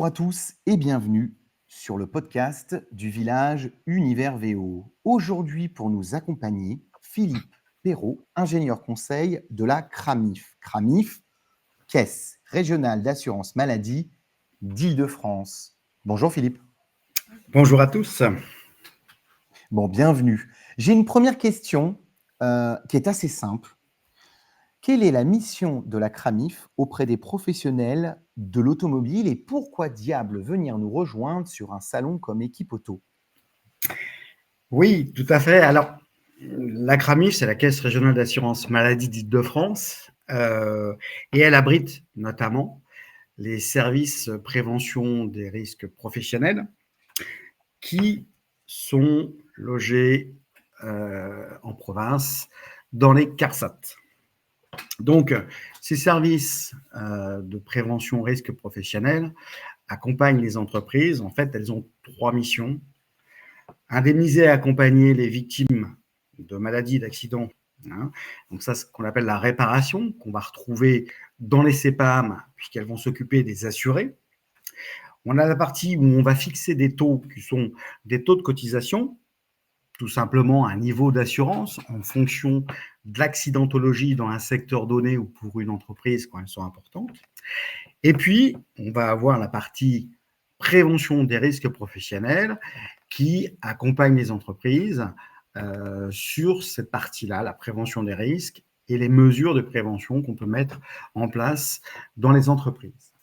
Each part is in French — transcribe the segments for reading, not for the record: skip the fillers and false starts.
Bonjour à tous et bienvenue sur le podcast du village Univers VO. Aujourd'hui, pour nous accompagner, Philippe Perrault, ingénieur conseil de la CRAMIF. CRAMIF, Caisse régionale d'assurance maladie d'Île-de-France. Bonjour Philippe. Bonjour à tous. Bon, bienvenue. J'ai une première question qui est assez simple. Quelle est la mission de la CRAMIF auprès des professionnels de l'automobile et pourquoi diable venir nous rejoindre sur un salon comme Équipe Auto? Oui, tout à fait. Alors, la CRAMIF, c'est la Caisse régionale d'assurance maladie d'Île-de-France, et elle abrite notamment les services prévention des risques professionnels qui sont logés en province dans les CARSAT. Donc, ces services de prévention risques professionnels accompagnent les entreprises. En fait, elles ont trois missions. Indemniser et accompagner les victimes de maladies et d'accidents. Donc ça, c'est ce qu'on appelle la réparation, qu'on va retrouver dans les CPAM, puisqu'elles vont s'occuper des assurés. On a la partie où on va fixer des taux qui sont des taux de cotisation, tout simplement un niveau d'assurance en fonction de l'accidentologie dans un secteur donné ou pour une entreprise quand elles sont importantes. Et puis, on va avoir la partie prévention des risques professionnels qui accompagne les entreprises sur cette partie-là, la prévention des risques et les mesures de prévention qu'on peut mettre en place dans les entreprises.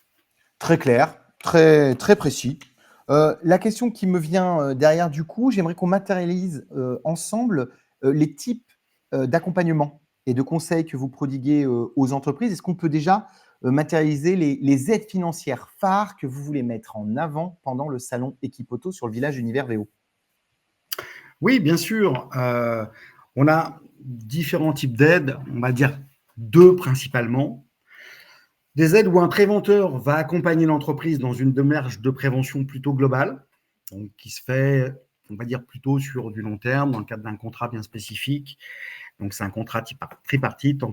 Très clair, très précis. La question qui me vient derrière du coup, j'aimerais qu'on matérialise ensemble les types d'accompagnement et de conseils que vous prodiguez aux entreprises. Est-ce qu'on peut déjà matérialiser les aides financières phares que vous voulez mettre en avant pendant le salon Équipe Auto sur le village Univers VO? Oui, bien sûr. On a différents types d'aides, on va dire deux principalement. Des aides où un préventeur va accompagner l'entreprise dans une démarche de prévention plutôt globale, donc qui se fait, on va dire, plutôt sur du long terme, dans le cadre d'un contrat bien spécifique. Donc, c'est un contrat tripartite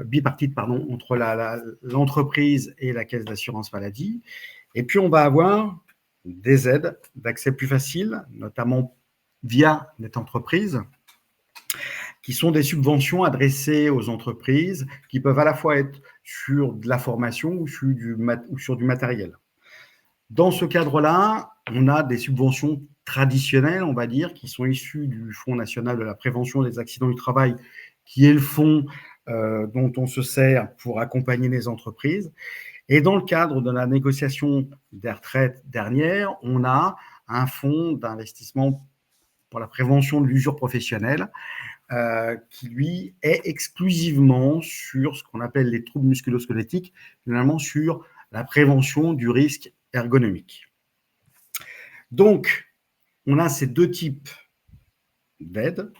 bipartite, entre l'entreprise et la caisse d'assurance maladie. Et puis, on va avoir des aides d'accès plus facile, notamment via cette entreprise, qui sont des subventions adressées aux entreprises qui peuvent à la fois être sur de la formation ou sur du matériel. Dans ce cadre-là, on a des subventions traditionnelles, on va dire, qui sont issues du Fonds national de la prévention des accidents du travail, qui est le fonds dont on se sert pour accompagner les entreprises. Et dans le cadre de la négociation des retraites dernière, on a un fonds d'investissement pour la prévention de l'usure professionnelle qui, lui, est exclusivement sur ce qu'on appelle les troubles musculo-squelettiques, finalement sur la prévention du risque ergonomique. Donc, on a ces deux types d'aides.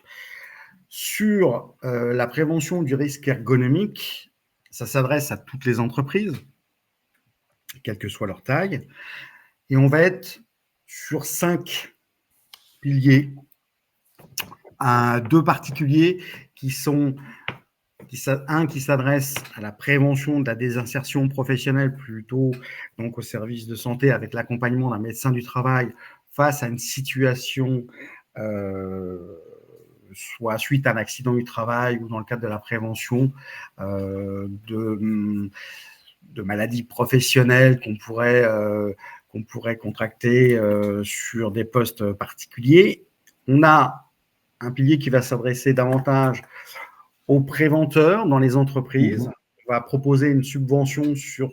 Sur la prévention du risque ergonomique, ça s'adresse à toutes les entreprises, quelle que soit leur taille, et on va être sur 5 piliers. Deux particuliers qui sont un qui s'adresse à la prévention de la désinsertion professionnelle, plutôt donc au service de santé avec l'accompagnement d'un médecin du travail face à une situation soit suite à un accident du travail ou dans le cadre de la prévention de maladies professionnelles qu'on pourrait contracter sur des postes particuliers. On a un pilier qui va s'adresser davantage aux préventeurs dans les entreprises. On va proposer une subvention sur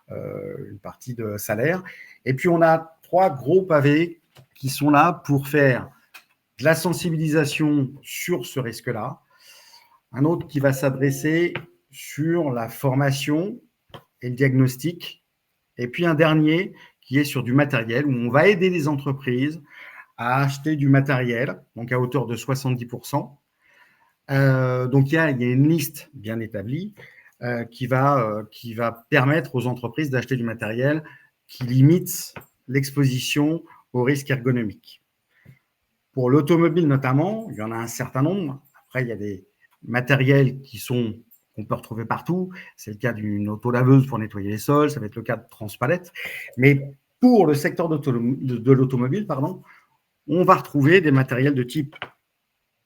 une partie de salaire. Et puis, on a 3 gros pavés qui sont là pour faire de la sensibilisation sur ce risque-là. Un autre qui va s'adresser sur la formation et le diagnostic. Et puis, un dernier qui est sur du matériel, où on va aider les entreprises à acheter du matériel, donc à hauteur de 70%. Donc, il y a une liste bien établie qui va permettre aux entreprises d'acheter du matériel qui limite l'exposition au risque ergonomique. Pour l'automobile notamment, il y en a un certain nombre. Après, il y a des matériels qui sont qu'on peut retrouver partout. C'est le cas d'une autolaveuse pour nettoyer les sols, ça va être le cas de Transpalette. Mais pour le secteur de l'automobile, pardon, on va retrouver des matériels de type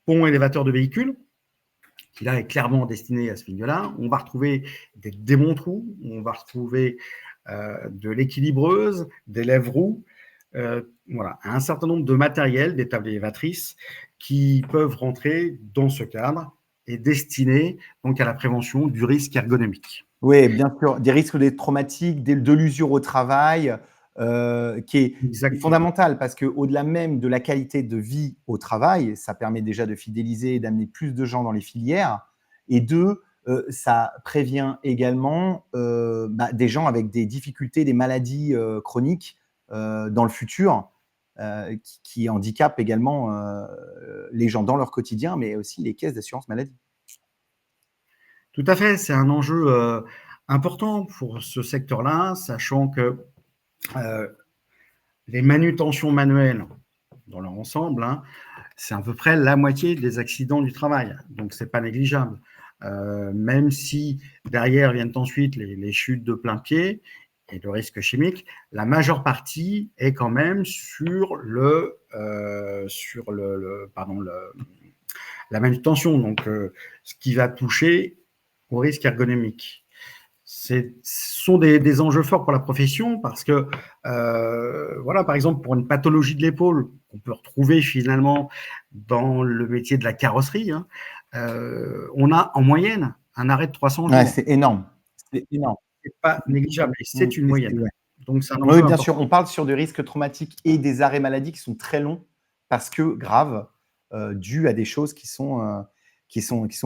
pont élévateur de véhicules, qui là est clairement destiné à ce milieu-là. On va retrouver des démontrous, on va retrouver de l'équilibreuse, des lèvres-roues, voilà, un certain nombre de matériels, des tables élévatrices, qui peuvent rentrer dans ce cadre et destinés donc à la prévention du risque ergonomique. Oui, bien sûr, des risques traumatiques, de l'usure au travail, qui est Exactement. fondamental parce qu'au-delà même de la qualité de vie au travail, ça permet déjà de fidéliser et d'amener plus de gens dans les filières. Et deux, ça prévient également des gens avec des difficultés, des maladies chroniques dans le futur, qui handicapent également les gens dans leur quotidien, mais aussi les caisses d'assurance maladie. Tout à fait, c'est un enjeu important pour ce secteur-là, sachant que les manutentions manuelles, dans leur ensemble, hein, c'est à peu près la moitié des accidents du travail. Donc, ce n'est pas négligeable. Même si derrière viennent ensuite les chutes de plein pied et le risque chimique, la majeure partie est quand même sur la manutention, donc ce qui va toucher au risque ergonomique. Ce sont des enjeux forts pour la profession parce que, voilà, par exemple, pour une pathologie de l'épaule qu'on peut retrouver finalement dans le métier de la carrosserie, hein, on a en moyenne un arrêt de 300 Ouais, jours. c'est énorme. C'est énorme. C'est pas négligeable et c'est une moyenne. Ouais. Donc, c'est un Oui, enjeu bien sûr, important. on parle sur des risques traumatiques et des arrêts maladie qui sont très longs parce que graves, dus à des choses qui sont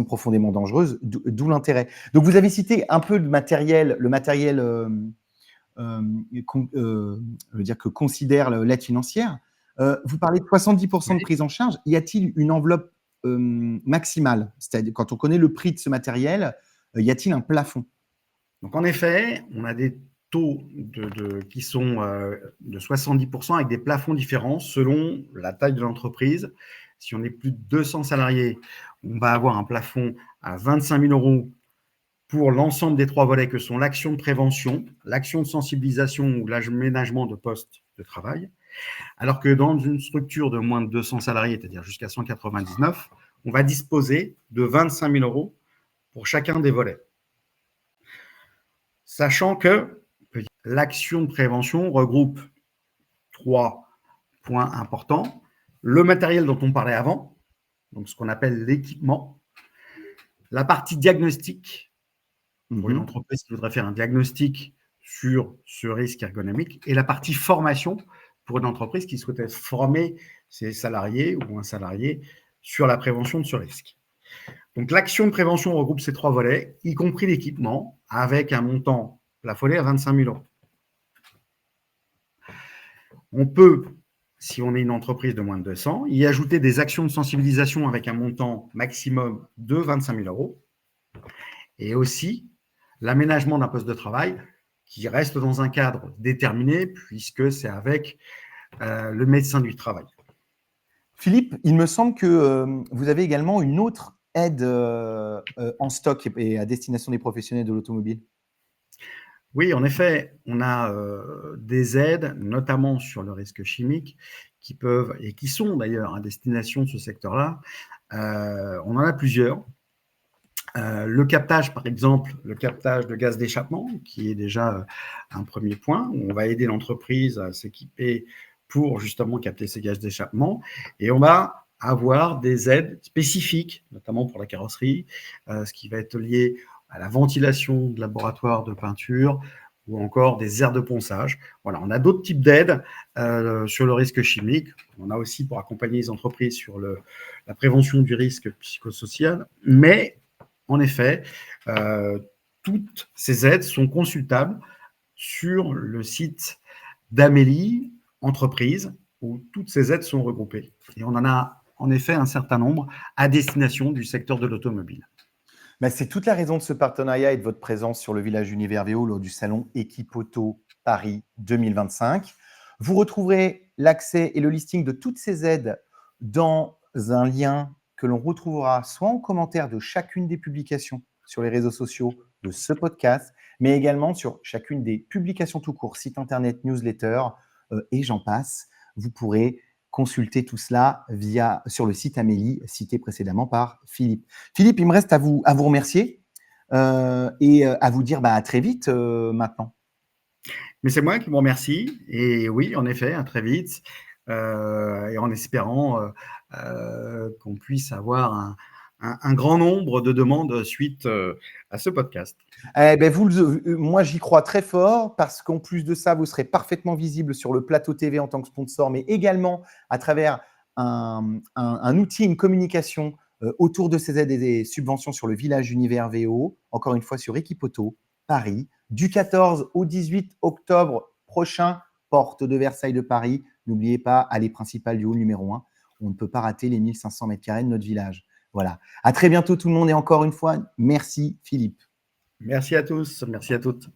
profondément dangereuses, d'où l'intérêt. Donc, vous avez cité un peu le matériel je veux dire que considère l'aide financière. Vous parlez de 70% de Oui. prise en charge. Y a-t-il une enveloppe maximale? C'est-à-dire, quand on connaît le prix de ce matériel, y a-t-il un plafond? Donc, en effet, on a des taux qui sont de 70% avec des plafonds différents selon la taille de l'entreprise. Si on est plus de 200 salariés, on va avoir un plafond à 25 000 euros pour l'ensemble des trois volets que sont l'action de prévention, l'action de sensibilisation ou l'aménagement de postes de travail. Alors que dans une structure de moins de 200 salariés, c'est-à-dire jusqu'à 199, on va disposer de 25 000 euros pour chacun des volets. Sachant que l'action de prévention regroupe 3 points importants. Le matériel dont on parlait avant, donc ce qu'on appelle l'équipement, la partie diagnostic, pour une entreprise qui voudrait faire un diagnostic sur ce risque ergonomique, et la partie formation pour une entreprise qui souhaitait former ses salariés ou un salarié sur la prévention de ce risque. Donc l'action de prévention regroupe ces 3 volets, y compris l'équipement, avec un montant plafonné à 25 000 euros. On peut, si on est une entreprise de moins de 200, y ajouter des actions de sensibilisation avec un montant maximum de 25 000 euros et aussi l'aménagement d'un poste de travail qui reste dans un cadre déterminé puisque c'est avec le médecin du travail. Philippe, il me semble que vous avez également une autre aide en stock et à destination des professionnels de l'automobile. Oui, en effet, on a des aides, notamment sur le risque chimique, qui peuvent, et qui sont d'ailleurs à destination de ce secteur-là. On en a plusieurs. Le captage, par exemple, le captage de gaz d'échappement, qui est déjà un premier point. On va aider l'entreprise à s'équiper pour justement capter ces gaz d'échappement. Et on va avoir des aides spécifiques, notamment pour la carrosserie, ce qui va être lié à la ventilation de laboratoire de peinture ou encore des aires de ponçage. Voilà, on a d'autres types d'aides sur le risque chimique. On a aussi pour accompagner les entreprises sur la prévention du risque psychosocial. Mais en effet, toutes ces aides sont consultables sur le site d'Amélie Entreprise, où toutes ces aides sont regroupées. Et on en a en effet un certain nombre à destination du secteur de l'automobile. C'est toute la raison de ce partenariat et de votre présence sur le village Univers VO lors du salon Equipoto Paris 2025. Vous retrouverez l'accès et le listing de toutes ces aides dans un lien que l'on retrouvera soit en commentaire de chacune des publications, sur les réseaux sociaux de ce podcast, mais également sur chacune des publications tout court, site internet, newsletter et j'en passe. Vous pourrez consulter tout cela sur le site Amélie, cité précédemment par Philippe. Philippe, il me reste à vous remercier et à vous dire à très vite maintenant. Mais c'est moi qui vous remercie. Et oui, en effet, à très vite. Et en espérant qu'on puisse avoir un grand nombre de demandes suite à ce podcast. Moi, j'y crois très fort parce qu'en plus de ça, vous serez parfaitement visible sur le plateau TV en tant que sponsor, mais également à travers un outil, une communication autour de ces aides et des subventions sur le village univers VO, encore une fois sur Equipoto, Paris, du 14 au 18 octobre prochain, porte de Versailles de Paris. N'oubliez pas, allée principale du hall numéro 1. On ne peut pas rater les 1500 mètres carrés de notre village. Voilà. À très bientôt tout le monde et encore une fois, merci Philippe. Merci à tous, merci à toutes.